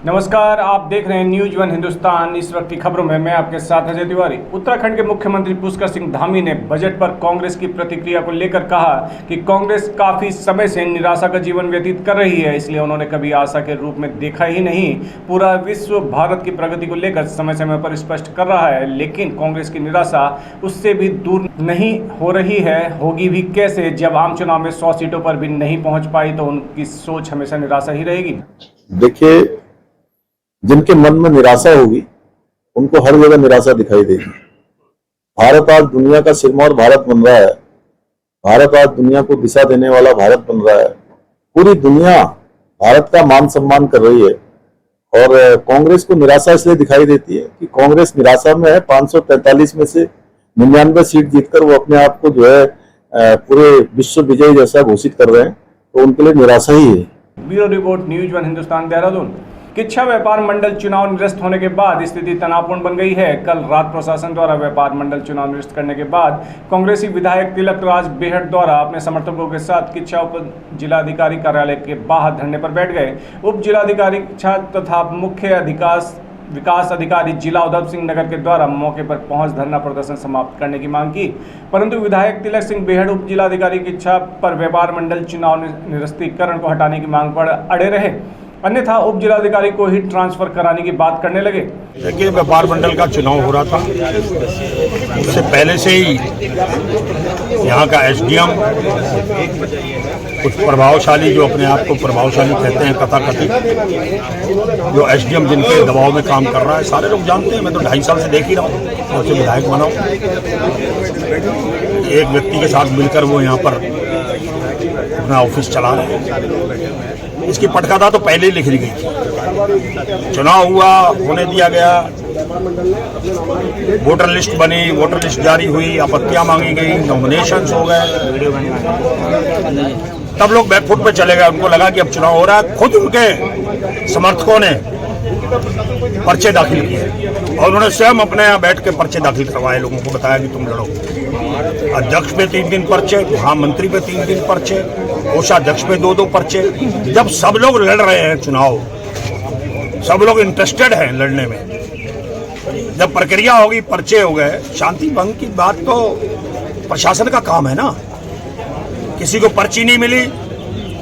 नमस्कार, आप देख रहे हैं न्यूज वन हिंदुस्तान। इस वक्त की खबरों में मैं आपके साथ अजय तिवारी। उत्तराखंड के मुख्यमंत्री पुष्कर सिंह धामी ने बजट पर कांग्रेस की प्रतिक्रिया को लेकर कहा कि कांग्रेस काफी समय से निराशा का जीवन व्यतीत कर रही है, इसलिए उन्होंने कभी आशा के रूप में देखा ही नहीं। पूरा विश्व भारत की प्रगति को लेकर समय समय पर स्पष्ट कर रहा है, लेकिन कांग्रेस की निराशा उससे भी दूर नहीं हो रही है। होगी भी कैसे जब आम चुनाव में 100 सीटों पर भी नहीं पहुंच पाई, तो उनकी सोच हमेशा निराशा ही रहेगी। देखिए, जिनके मन में निराशा होगी उनको हर जगह निराशा दिखाई देगी। भारत आज दुनिया का सिरमौर भारत बन रहा है। भारत आज दुनिया को दिशा देने वाला भारत बन रहा है। पूरी दुनिया भारत का मान सम्मान कर रही है और कांग्रेस को निराशा इसलिए दिखाई देती है कि कांग्रेस निराशा में है। 543 में से 99 सीट जीतकर वो अपने आप को जो है पूरे विश्व विजयी जैसा घोषित कर रहे हैं, तो उनके लिए निराशा ही है। Bureau report, news one Hindustan, Dehradun. Kichha व्यापार मंडल चुनाव निरस्त होने के बाद स्थिति तनावपूर्ण बन गई है। कल रात प्रशासन द्वारा व्यापार मंडल चुनाव निरस्त करने के बाद कांग्रेसी विधायक तिलक राज बेहट द्वारा अपने समर्थकों के साथ किच्छा उप जिलाधिकारी कार्यालय के बाहर धरने पर बैठ गए। उप जिलाधिकारी किच्छा तथा मुख्य विकास अधिकारी जिला उधम सिंह नगर के द्वारा मौके पर पहुंच धरना प्रदर्शन समाप्त करने की मांग की, परंतु विधायक तिलक सिंह बेहट उप जिलाधिकारी की इच्छा पर व्यापार मंडल चुनाव निरस्तीकरण को हटाने की मांग पर अड़े रहे, अन्यथा उप जिलाधिकारी को ही ट्रांसफर कराने की बात करने लगे। देखिए, व्यापार मंडल का चुनाव हो रहा था, उससे पहले से ही यहाँ का एसडीएम कुछ प्रभावशाली, जो अपने आप को प्रभावशाली कहते हैं तथाकथित, जो एसडीएम जिनके दबाव में काम कर रहा है, सारे लोग जानते हैं। मैं तो 2.5 साल से देख ही रहा हूँ और से विधायक बना हूँ। एक व्यक्ति के साथ मिलकर वो यहाँ पर अपना ऑफिस चला रहे हैं। इसकी पटकथा तो पहले ही लिख ली गई थी। चुनाव हुआ, होने दिया गया, वोटर लिस्ट बनी, वोटर लिस्ट जारी हुई, आपत्तियां मांगी गई, नॉमिनेशंस हो गए, तब लोग बैकफुट पे चले गए। उनको लगा कि अब चुनाव हो रहा है। खुद उनके समर्थकों ने पर्चे दाखिल किए और उन्होंने स्वयं अपने यहाँ बैठ के पर्चे दाखिल करवाए, लोगों को बताया कि तुम लड़ो। अध्यक्ष पे 3 पर्चे, महामंत्री पे 3 पर्चे, कोषाध्यक्ष पे 2 पर्चे। जब सब लोग लड़ रहे हैं चुनाव, सब लोग इंटरेस्टेड हैं लड़ने में, जब प्रक्रिया होगी, पर्चे हो गए, शांति भंग की बात तो प्रशासन का काम है ना। किसी को पर्ची नहीं मिली,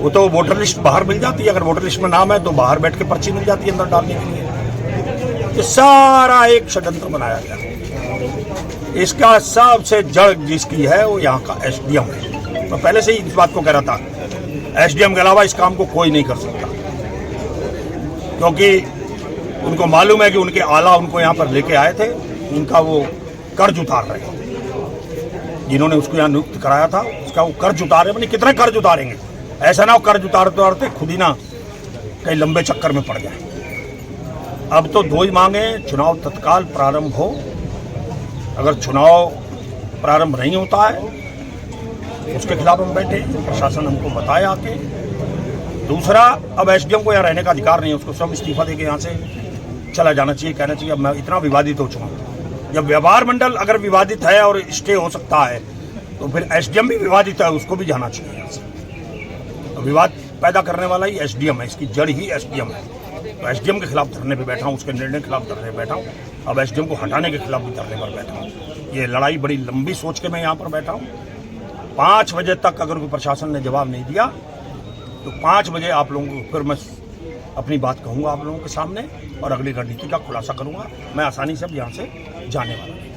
वो तो वोटर लिस्ट बाहर मिल जाती है। अगर वोटर लिस्ट में नाम है तो बाहर बैठ के पर्ची मिल जाती है अंदर डालने के लिए। ये सारा एक षड्यंत्र बनाया गया। इसका सबसे जड़ जिसकी है वो यहाँ का एसडीएम है। मैं पहले से ही इस बात को कह रहा था, एसडीएम के अलावा इस काम को कोई नहीं कर सकता, क्योंकि उनको मालूम है कि उनके आला उनको यहाँ पर लेके आए थे, उनका वो कर्ज उतार रहे हैं। जिन्होंने उसको यहाँ नियुक्त कराया था उसका वो कर्ज उतारे। मैंने कितने कर्ज उतारेंगे? ऐसा ना हो कर्ज उतारते खुद ही ना कहीं लंबे चक्कर में पड़ जाए। अब तो 2 ही मांगे, चुनाव तत्काल प्रारंभ हो। अगर चुनाव प्रारंभ नहीं होता है उसके खिलाफ हम बैठे, प्रशासन हमको बताए आके। दूसरा, अब एसडीएम को यहाँ रहने का अधिकार नहीं है, उसको स्वयं इस्तीफा देके यहाँ से चला जाना चाहिए। कहना चाहिए अब मैं इतना विवादित हो चुका हूँ। जब व्यापार मंडल अगर विवादित है और स्टे हो सकता है, तो फिर एसडीएम भी विवादित है, उसको भी जाना चाहिए यहाँ से। तो विवाद पैदा करने वाला ही एसडीएम है, इसकी जड़ ही एसडीएम है। तो एसडीएम के खिलाफ धरने पे बैठा हूँ, उसके निर्णय के खिलाफ धरने पे बैठा हूँ। अब एसडीएम को हटाने के खिलाफ भी धरने पर बैठा हूँ। ये लड़ाई बड़ी लंबी सोच के मैं यहाँ पर बैठा हूँ। 5 बजे तक अगर प्रशासन ने जवाब नहीं दिया तो 5 बजे आप लोगों को फिर मैं अपनी बात कहूँगा आप लोगों के सामने और अगली रणनीति का खुलासा करूँगा। मैं आसानी से अब यहाँ से जाने वाला हूँ।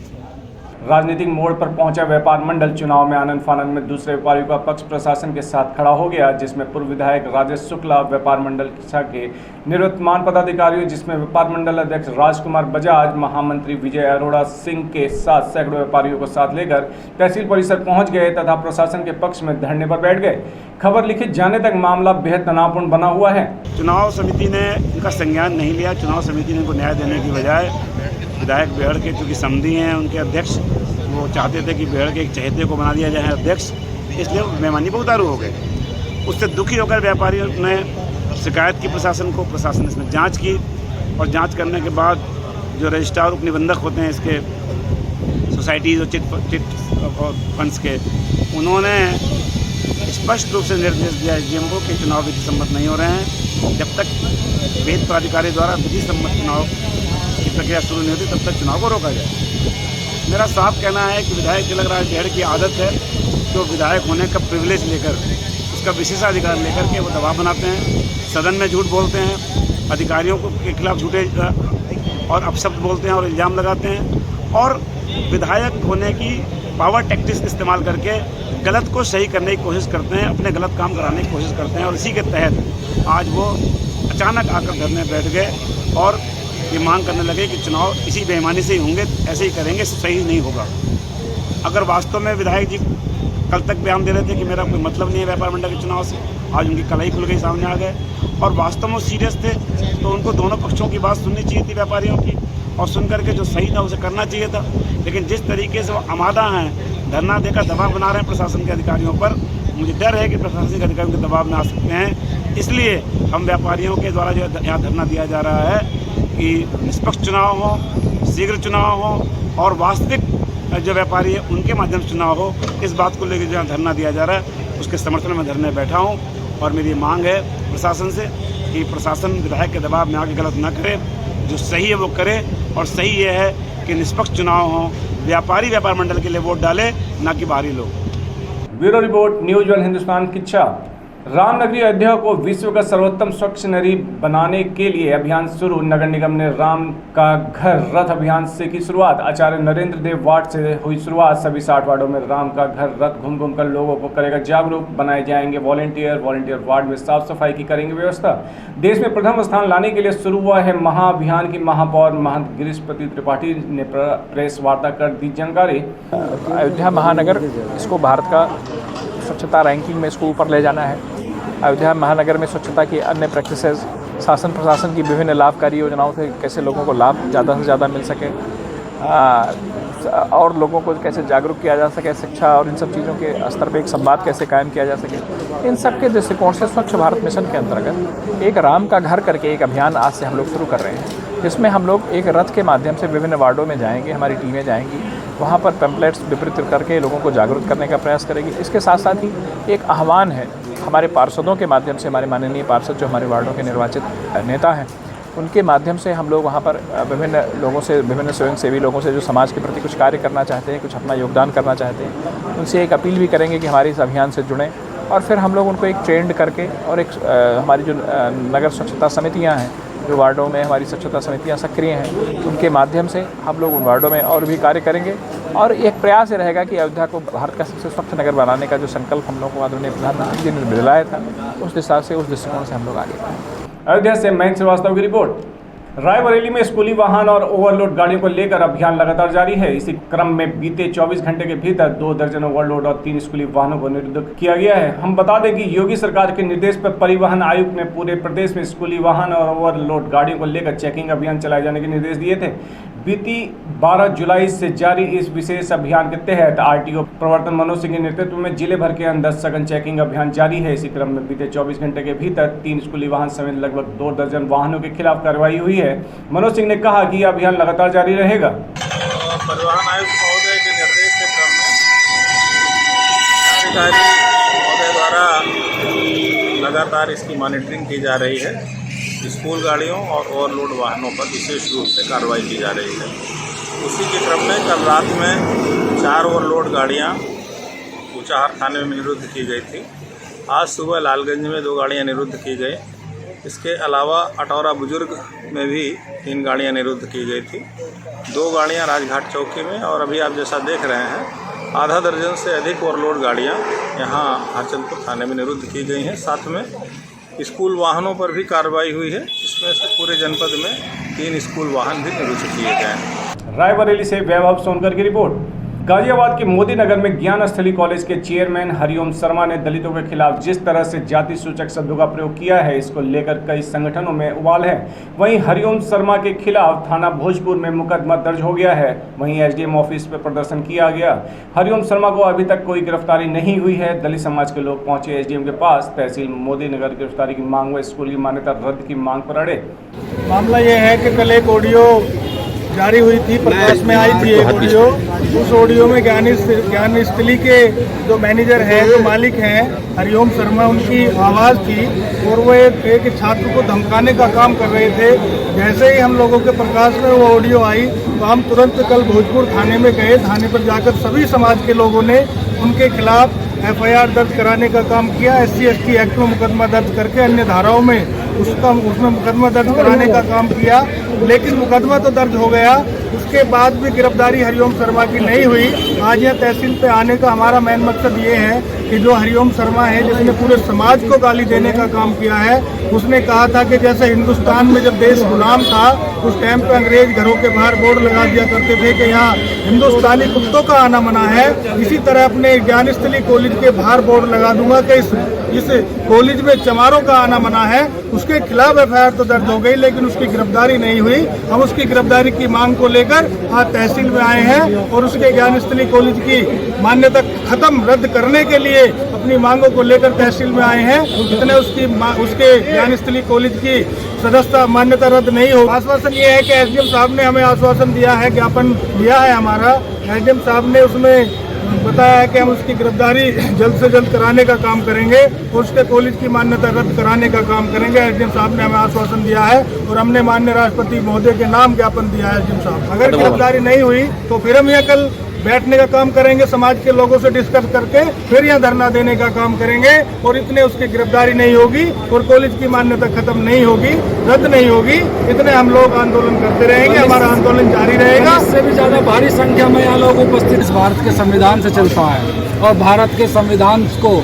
राजनीतिक मोड़ पर पहुंचा व्यापार मंडल चुनाव में आनंद फानंद में दूसरे व्यापारियों का पक्ष प्रशासन के साथ खड़ा हो गया, जिसमें पूर्व विधायक राजेश शुक्ला, व्यापार मंडल के निवर्तमान पदाधिकारियों जिसमें व्यापार मंडल अध्यक्ष राजकुमार बजाज, महामंत्री विजय अरोड़ा सिंह के साथ सैकड़ों व्यापारियों को साथ लेकर तहसील परिसर पहुंच गए तथा प्रशासन के पक्ष में धरने पर बैठ गए। खबर लिखित जाने तक मामला बेहद तनावपूर्ण बना हुआ है। चुनाव समिति ने इनका संज्ञान नहीं लिया। चुनाव समिति ने इनको न्याय देने की बजाय विधायक बेहड़ के चूँकि समधी हैं उनके अध्यक्ष, वो चाहते थे कि बेहड़ के एक चहेते को बना दिया जाए अध्यक्ष, इसलिए बेईमानी पर उतारू हो गए। उससे दुखी होकर व्यापारियों ने शिकायत की प्रशासन को। प्रशासन ने इसमें जांच की और जांच करने के बाद जो रजिस्ट्रार उप निबंधक होते हैं इसके सोसाइटीज़ और चिट फंड्स के, उन्होंने स्पष्ट रूप से निर्देश दिया एसडीएम को कि चुनाव विधि सम्मत नहीं हो रहे हैं जब तक वेद प्राधिकारी द्वारा विधि सम्मत चुनाव की प्रक्रिया शुरू नहीं होती तब तक चुनाव को रोका जाए। मेरा साफ कहना है कि विधायक तिलक राज बेहड़ की आदत है कि वो विधायक होने का प्रिविलेज लेकर, उसका विशेषाधिकार लेकर के वो दबाव बनाते हैं, सदन में झूठ बोलते हैं, अधिकारियों के खिलाफ झूठे और अपशब्द बोलते हैं और इल्ज़ाम लगाते हैं, और विधायक होने की पावर टैक्टिक्स इस्तेमाल करके गलत को सही करने की कोशिश करते हैं, अपने गलत काम कराने की कोशिश करते हैं। और इसी के तहत आज वो अचानक आकर धरने बैठ गए और ये मांग करने लगे कि चुनाव इसी बेईमानी से ही होंगे, ऐसे ही करेंगे, सही नहीं होगा। अगर वास्तव में विधायक जी कल तक बयान दे रहे थे कि मेरा कोई मतलब नहीं है व्यापार मंडल के चुनाव से, आज उनकी कलाई खुल गई, सामने आ गए, और वास्तव में सीरियस थे तो उनको दोनों पक्षों की बात सुननी चाहिए थी, व्यापारियों की, और सुन करके जो सही था उसे करना चाहिए था। लेकिन जिस तरीके से वो आमादा हैं, धरना देकर दबाव बना रहे हैं प्रशासन के अधिकारियों पर, मुझे डर है कि प्रशासनिक अधिकारियों के दबाव में आ सकते हैं। इसलिए हम व्यापारियों के द्वारा जो यहाँ धरना दिया जा रहा है कि निष्पक्ष चुनाव हो, शीघ्र चुनाव हो और वास्तविक जो व्यापारी है उनके माध्यम से चुनाव हो, इस बात को लेकर जो धरना दिया जा रहा है उसके समर्थन में धरने बैठा हूँ। और मेरी मांग है प्रशासन से कि प्रशासन विधायक के दबाव में आके गलत ना करे, जो सही है वो करे, और सही ये है कि निष्पक्ष चुनाव हो, व्यापारी व्यापार मंडल के लिए वोट डाले, ना कि बाहरी लोग। Bureau report, news one Hindustan Kichha. रामनगरी अयोध्या को विश्व का सर्वोत्तम स्वच्छ नगरी बनाने के लिए अभियान शुरू। नगर निगम ने राम का घर रथ अभियान से की शुरुआत। आचार्य नरेंद्र देव वार्ड से हुई शुरुआत। सभी 60 वार्डों में राम का घर रथ घूम घूम कर लोगों को करेगा जागरूक। बनाए जाएंगे वॉलंटियर वार्ड में साफ सफाई की करेंगे व्यवस्था। देश में प्रथम स्थान लाने के लिए शुरू हुआ है महाअभियान की महापौर महंत गिरीशपति त्रिपाठी ने प्रेस वार्ता कर दी जानकारी। अयोध्या महानगर, इसको भारत का स्वच्छता रैंकिंग में इसको ऊपर ले जाना है। अयोध्या महानगर में स्वच्छता की अन्य प्रैक्टिसेस, शासन प्रशासन की विभिन्न लाभकारी योजनाओं से कैसे लोगों को लाभ ज़्यादा से ज़्यादा मिल सके, और लोगों को कैसे जागरूक किया जा सके, शिक्षा और इन सब चीज़ों के स्तर पे एक संवाद कैसे कायम किया जा सके, इन सब के दृष्टिकोण से स्वच्छ भारत मिशन के अंतर्गत एक राम का घर करके एक अभियान आज से हम लोग शुरू कर रहे हैं, जिसमें हम लोग एक रथ के माध्यम से विभिन्न वार्डों में जाएंगे, हमारी टीमें जाएंगी, वहाँ पर पैम्पलेट्स वितरित करके लोगों को जागरूक करने का प्रयास करेगी। इसके साथ साथ ही एक आह्वान है हमारे पार्षदों के माध्यम से, हमारे माननीय पार्षद जो हमारे वार्डों के निर्वाचित नेता हैं, उनके माध्यम से हम लोग वहाँ पर विभिन्न लोगों से, विभिन्न स्वयंसेवी लोगों से जो समाज के प्रति कुछ कार्य करना चाहते हैं, कुछ अपना योगदान करना चाहते हैं, उनसे एक अपील भी करेंगे कि हमारे इस अभियान से जुड़ें। और फिर हम लोग उनको एक ट्रेंड करके और एक हमारी जो नगर स्वच्छता समितियाँ हैं, जो वार्डों में हमारी स्वच्छता समितियाँ सक्रिय हैं, उनके माध्यम से हम लोग उन वार्डों में और भी कार्य करेंगे। और एक प्रयास ये रहेगा कि अयोध्या को भारत का सबसे स्वच्छ नगर बनाने का जो संकल्प हम लोगों को आदरणीय प्रधानमंत्री जी ने दिलाया था, उस दिशा से, उस दृष्टिकोण से हम लोग आगे बढ़ें। अयोध्या से मयंक श्रीवास्तव की रिपोर्ट। रायबरेली में स्कूली वाहन और ओवरलोड गाड़ियों को लेकर अभियान लगातार जारी है। इसी क्रम में बीते 24 घंटे के भीतर 2 दर्जन ओवरलोड और 3 स्कूली वाहनों को निरुद्ध किया गया है। हम बता दें कि योगी सरकार के निर्देश पर परिवहन आयुक्त ने पूरे प्रदेश में स्कूली वाहन और ओवरलोड गाड़ियों को लेकर चेकिंग अभियान चलाए जाने के निर्देश दिए थे। बीती 12 जुलाई से जारी इस विशेष अभियान के तहत आरटीओ प्रवर्तन मनोज सिंह के नेतृत्व में जिले भर के अंदर सघन चेकिंग अभियान जारी है। इसी क्रम में बीते 24 घंटे के भीतर 3 स्कूली वाहन समेत लगभग 2 दर्जन वाहनों के खिलाफ कार्रवाई हुई है। मनोज सिंह ने कहा कि यह अभियान लगातार जारी रहेगा। परिवहन आयुक्त महोदय के निर्देश के क्रम में अधिकारी महोदय द्वारा लगातार इसकी मॉनिटरिंग की जा रही है। स्कूल गाड़ियों और ओवरलोड वाहनों पर विशेष रूप से कार्रवाई की जा रही है। उसी के क्रम में कल रात में 4 ओवरलोड गाड़ियां ऊंचाहार थाने में निरुद्ध की गई थी। आज सुबह लालगंज में 2 गाड़ियां निरुद्ध की गई। इसके अलावा अटौरा बुजुर्ग में भी 3 गाड़ियां निरुद्ध की गई थी। 2 गाड़ियां राजघाट चौकी में, और अभी आप जैसा देख रहे हैं आधा दर्जन से अधिक ओवरलोड गाड़ियां यहां हरचंदपुर थाने में निरुद्ध की गई हैं। साथ में स्कूल वाहनों पर भी कार्रवाई हुई है, जिसमें से पूरे जनपद में 3 स्कूल वाहन भी निरुद्ध किए गए हैं। रायबरेली से वैभव सोनकर की रिपोर्ट। गाजियाबाद के मोदी नगर में ज्ञान स्थली कॉलेज के चेयरमैन हरिओम शर्मा ने दलितों के खिलाफ जिस तरह से जाति सूचक शब्दों का प्रयोग किया है, इसको लेकर कई संगठनों में उबाल है। वहीं हरिओम शर्मा के खिलाफ थाना भोजपुर में मुकदमा दर्ज हो गया है। वहीं एसडीएम ऑफिस पर प्रदर्शन किया गया। हरिओम शर्मा को अभी तक कोई गिरफ्तारी नहीं हुई है। दलित समाज के लोग पहुंचे एसडीएम के पास। तहसील मोदी नगर गिरफ्तारी की मांग व स्कूल की मान्यता रद्द की मांग पर अड़े। मामला ये है कि कल एक ऑडियो जारी हुई थी, प्रकाश में आई थी एक ऑडियो। उस ऑडियो में ज्ञानस्थली के जो मैनेजर हैं, जो मालिक हैं हरिओम शर्मा, उनकी आवाज़ थी और वो एक छात्र को धमकाने का काम कर रहे थे। जैसे ही हम लोगों के प्रकाश में वो ऑडियो आई तो हम तुरंत कल भोजपुर थाने में गए। थाने पर जाकर सभी समाज के लोगों ने उनके खिलाफ FIR दर्ज कराने का काम किया। SC/ST एक्ट में मुकदमा दर्ज करके अन्य धाराओं में उसमें मुकदमा दर्ज कराने का काम किया, लेकिन मुकदमा तो दर्ज हो गया। उसके बाद भी गिरफ्तारी हरिओम शर्मा की नहीं हुई। आज यहाँ तहसील पे आने का हमारा मेन मकसद ये है कि जो हरिओम शर्मा है, जिसने पूरे समाज को गाली देने का काम किया है, उसने कहा था कि जैसे हिंदुस्तान में जब देश गुलाम था उस टाइम पे अंग्रेज घरों के बाहर बोर्ड लगा दिया करते थे कि यहाँ हिंदुस्तानी कुत्तों का आना मना है, इसी तरह अपने ज्ञानस्थली कॉलेज के बाहर बोर्ड लगा दूंगा कि इस कॉलेज में चमारों का आना मना है। उसके खिलाफ FIR तो दर्ज हो गई, लेकिन उसकी गिरफ्तारी नहीं हुई। हम उसकी गिरफ्तारी की मांग को लेकर आज तहसील में आए हैं और उसके ज्ञानस्थली कॉलेज की मान्यता खत्म रद्द करने के लिए अपनी मांगों को लेकर तहसील में आए हैं। इतने उसके ज्ञानस्थली कॉलेज की सदस्यता मान्यता रद्द नहीं हो। आश्वासन ये है कि SDM साहब ने हमें आश्वासन दिया है, ज्ञापन दिया है हमारा। SDM साहब ने उसमें बताया है कि हम उसकी गिरफ्तारी जल्द से जल्द कराने का काम करेंगे और उसके कॉलेज की मान्यता रद्द कराने का काम करेंगे। SDM साहब ने हमें आश्वासन दिया है और हमने माननीय राष्ट्रपति महोदय के नाम ज्ञापन दिया है SDM साहब। अगर गिरफ्तारी नहीं हुई तो फिर हम यहाँ कल बैठने का काम करेंगे, समाज के लोगों से डिस्कस करके फिर यहाँ धरना देने का काम करेंगे और इतने उसकी गिरफ्तारी नहीं होगी और कॉलेज की मान्यता खत्म नहीं होगी, रद्द नहीं होगी, इतने हम लोग आंदोलन करते रहेंगे। हमारा आंदोलन जारी रहेगा। इससे भी ज्यादा भारी संख्या में यहाँ लोग उपस्थित इस भारत के संविधान से चलता है और भारत के संविधान को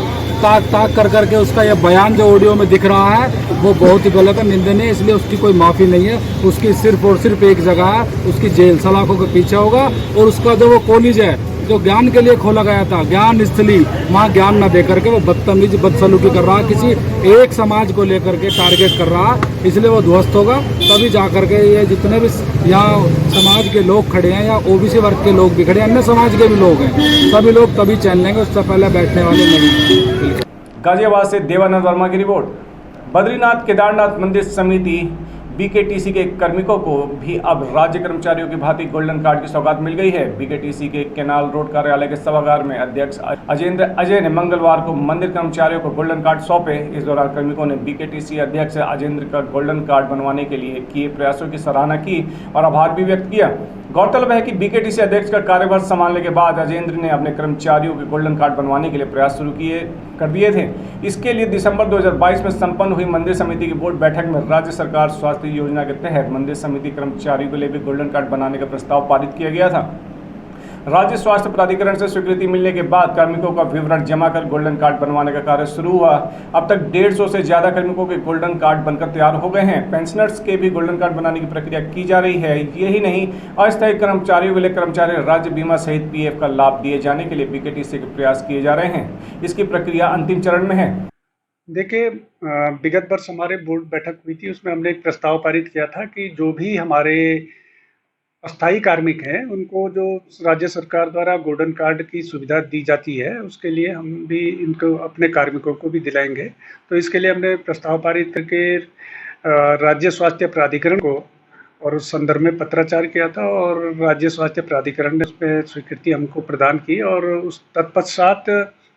ताक कर करके उसका यह बयान जो ऑडियो में दिख रहा है वो बहुत ही गलत है, निंदनीय। इसलिए उसकी कोई माफ़ी नहीं है। उसकी सिर्फ और सिर्फ एक जगह है, उसकी जेल सलाखों के पीछे होगा। और उसका जो वो कॉलेज है जो ज्ञान के लिए खोला गया था, ज्ञानस्थली, वहाँ ज्ञान न दे करके वो बदतमीजी बदसलूकी कर रहा है, किसी एक समाज को लेकर के टारगेट कर रहा है। इसलिए वो ध्वस्त होगा, तभी जा करके ये जितने भी यहाँ समाज के लोग खड़े हैं या OBC वर्ग के लोग भी खड़े हैं, अन्य समाज के भी लोग हैं, सभी लोग तभी चैन लेंगे, उससे पहले बैठने वाले नहीं। गाजियाबाद से देवानंद वर्मा की रिपोर्ट। बद्रीनाथ केदारनाथ मंदिर समिति BKTC के कार्मिकों को भी अब राज्य कर्मचारियों की भांति गोल्डन कार्ड की सौगात मिल गई है। BKTC के केनाल रोड कार्यालय के सभागार में अध्यक्ष अजेंद्र अजय ने मंगलवार को मंदिर कर्मचारियों को गोल्डन कार्ड सौंपे। इस दौरान कार्मिकों ने BKTC अध्यक्ष अजेंद्र का गोल्डन कार्ड बनवाने के लिए किए प्रयासों की सराहना की और आभार भी व्यक्त किया। गौरतलब है कि BKTC अध्यक्ष का कार्यभार संभालने के बाद अजेंद्र ने अपने कर्मचारियों के गोल्डन कार्ड बनवाने के लिए प्रयास शुरू कर दिए थे। इसके लिए दिसंबर 2022 में संपन्न हुई मंदिर समिति की बोर्ड बैठक में राज्य सरकार स्वास्थ्य योजना के तहत मंदिर समिति कर्मचारियों के लिए भी गोल्डन कार्ड बनाने का प्रस्ताव पारित किया गया था। राज्य स्वास्थ्य प्राधिकरण से स्वीकृति मिलने के बाद कार्मिकों का विवरण जमा कर गोल्डन कार्ड बनवाने का कार्य शुरू हुआ। अब तक 150 से ज्यादा कार्मिकों के गोल्डन कार्ड बनकर तैयार हो गए हैं। पेंशनर्स के भी गोल्डन कार्ड बनाने की प्रक्रिया की जा रही है। यही नहीं, अस्थायी कर्मचारियों के लिए कर्मचारी राज्य बीमा सहित PF का लाभ दिए जाने के लिए BKTC के प्रयास किए जा रहे हैं। इसकी प्रक्रिया अंतिम चरण में है। देखिए, विगत वर्ष हमारे बोर्ड बैठक हुई थी, उसमें हमने एक प्रस्ताव पारित किया था कि जो भी हमारे अस्थायी कार्मिक हैं उनको जो राज्य सरकार द्वारा गोल्डन कार्ड की सुविधा दी जाती है उसके लिए हम भी इनको अपने कार्मिकों को भी दिलाएंगे। तो इसके लिए हमने प्रस्ताव पारित करके राज्य स्वास्थ्य प्राधिकरण को और उस संदर्भ में पत्राचार किया था और राज्य स्वास्थ्य प्राधिकरण ने उसमें स्वीकृति हमको प्रदान की और उस तत्पश्चात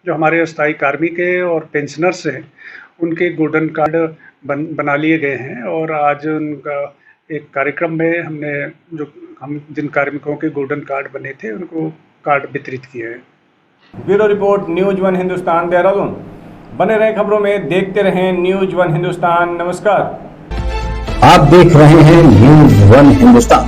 जो हमारे अस्थायी कार्मिक हैं और पेंशनर्स हैं उनके गोल्डन कार्ड बना लिए गए हैं और आज उनका एक कार्यक्रम में हमने हम जिन कार्मिकों के गोल्डन कार्ड बने थे उनको कार्ड वितरित किए हैं। Bureau report, news 1 Hindustan, Dehradun. बने रहे खबरों में, देखते रहें न्यूज़ 1 हिंदुस्तान। नमस्कार। आप देख रहे हैं न्यूज़ 1 हिंदुस्तान।